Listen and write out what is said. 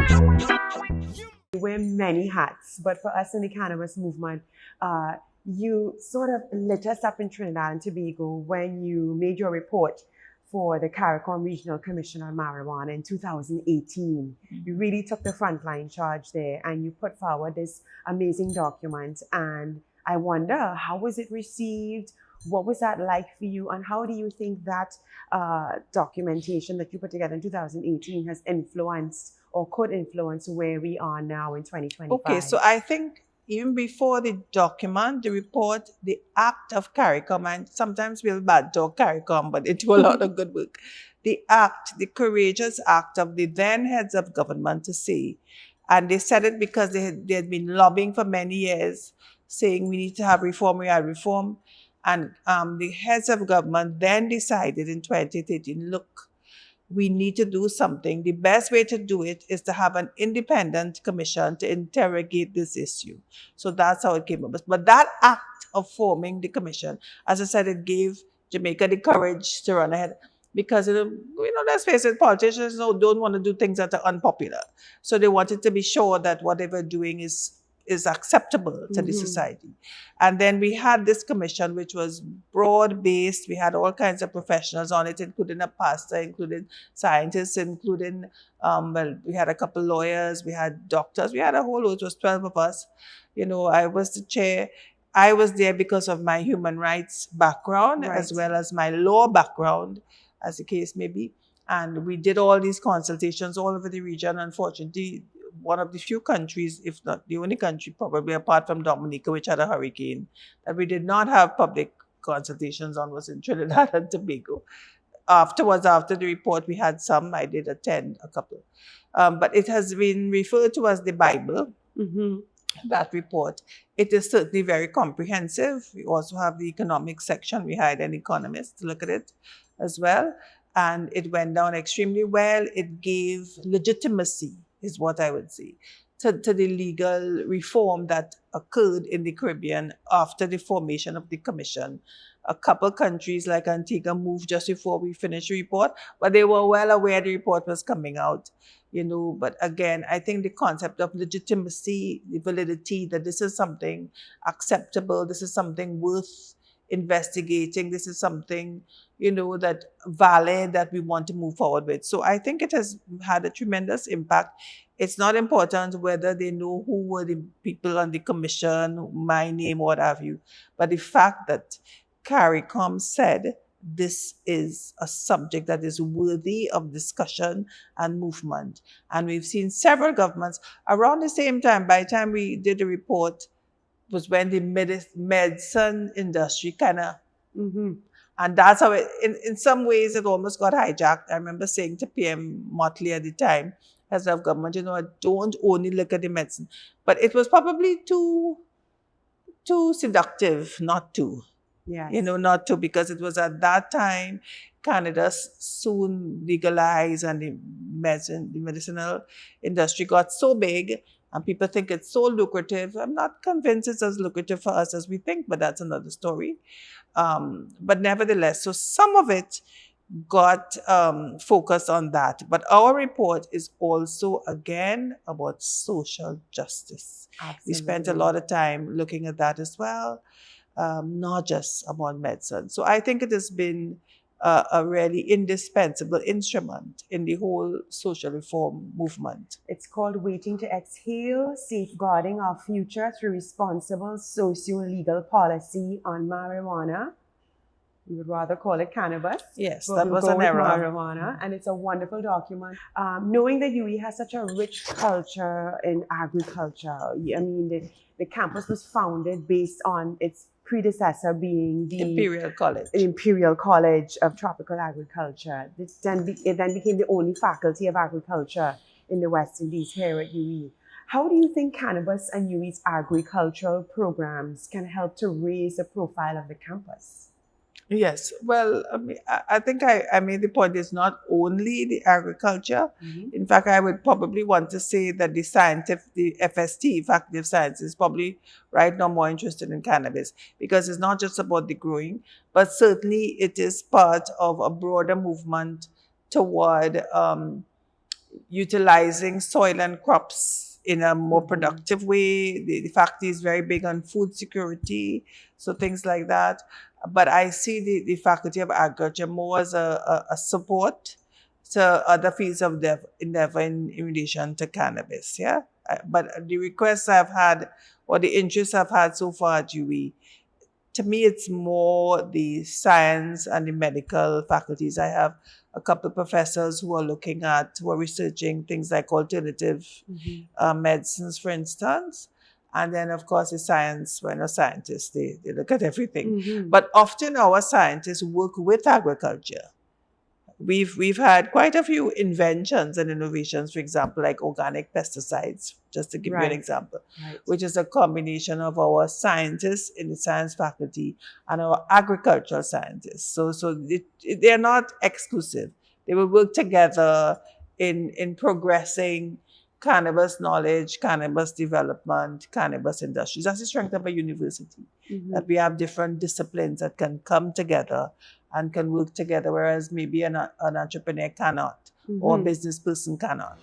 You wear many hats, but for us in the cannabis movement, you sort of lit us up in Trinidad and Tobago when you made your report for the CARICOM Regional Commission on Marijuana in 2018. You really took the frontline charge there and you put forward this amazing document. And I wonder, how was it received? What was that like for you? And how do you think that documentation that you put together in 2018 has influenced or could influence where we are now in 2025? Okay, so I think even before the document, the report, the act of CARICOM, and sometimes we'll bad talk CARICOM, but it do a lot of good work. The act, the courageous act of the then heads of government to say, and they said it because they had been lobbying for many years, saying we need to have reform, we have reform. And the heads of government then decided in 2013, look, we need to do something. The best way to do it is to have an independent commission to interrogate this issue. So that's how it came up. But that act of forming the commission, as I said, it gave Jamaica the courage to run ahead. Because, let's face it, politicians don't want to do things that are unpopular. So they wanted to be sure that what they were doing is acceptable to the society. And then we had this commission, which was broad-based. We had all kinds of professionals on it, including a pastor, including scientists, including, we had a couple lawyers, we had doctors, we had a whole, it was 12 of us. I was the chair. I was there because of my human rights background, as well as my law background, as the case may be. And we did all these consultations all over the region. Unfortunately, one of the few countries, if not the only country, probably apart from Dominica, which had a hurricane, that we did not have public consultations on was in Trinidad and Tobago. Afterwards, after the report, we had some. I did attend a couple. But it has been referred to as the Bible, that report. It is certainly very comprehensive. We also have the economic section. We hired an economist to look at it as well. And it went down extremely well. It gave legitimacy, is what I would say, to the legal reform that occurred in the Caribbean after the formation of the commission. A couple countries like Antigua moved just before we finished the report, but they were well aware the report was coming out, But again, I think the concept of legitimacy, the validity, that this is something acceptable, this is something worth investigating, this is something, that valid, that we want to move forward with. So I think it has had a tremendous impact. It's not important whether they know who were the people on the commission, my name, what have you, but the fact that CARICOM said this is a subject that is worthy of discussion and movement. And we've seen several governments around the same time. By the time we did the report was when the medicine industry kind of, and that's how it, in some ways, it almost got hijacked. I remember saying to PM Motley at the time, as of government, don't only look at the medicine. But it was probably too seductive not to. Yes. Not to, because it was at that time Canada soon legalized and the medicinal industry got so big and people think it's so lucrative. I'm not convinced it's as lucrative for us as we think, but that's another story. But nevertheless, so some of it got focused on that. But our report is also, again, about social justice. Absolutely. We spent a lot of time looking at that as well. Not just about medicine. So I think it has been a really indispensable instrument in the whole social reform movement. It's called Waiting to Exhale, Safeguarding Our Future Through Responsible Socio-Legal Policy on Marijuana. We would rather call it cannabis. Yes, but that was an error. Marijuana, and it's a wonderful document. Knowing that UWI has such a rich culture in agriculture, I mean, the campus was founded based on its predecessor being the Imperial College of Tropical Agriculture. It then became the only faculty of agriculture in the West Indies here at UWI. How do you think cannabis and UWI's agricultural programs can help to raise the profile of the campus? Yes, well, I think I made the point, it's not only the agriculture. In fact, I would probably want to say that the FST, Faculty of Science, is probably right now more interested in cannabis, because it's not just about the growing, but certainly it is part of a broader movement toward utilizing soil and crops in a more productive way. The faculty is very big on food security, so things like that. But I see the Faculty of Agriculture more as a support to other fields of endeavor in relation to cannabis, yeah? But the requests I've had, or the interest I've had so far at UE, to me, it's more the science and the medical faculties. I have a couple of professors who are researching things like alternative medicines, for instance. And then, of course, the science, when a scientist, they look at everything. But often our scientists work with agriculture. We've had quite a few inventions and innovations, for example, like organic pesticides, just to give you an example, which is a combination of our scientists in the science faculty and our agricultural scientists. So they're not exclusive. They will work together in progressing cannabis knowledge, cannabis development, cannabis industries. That's the strength of a university, that we have different disciplines that can come together and can work together, whereas maybe an entrepreneur cannot, or a business person cannot.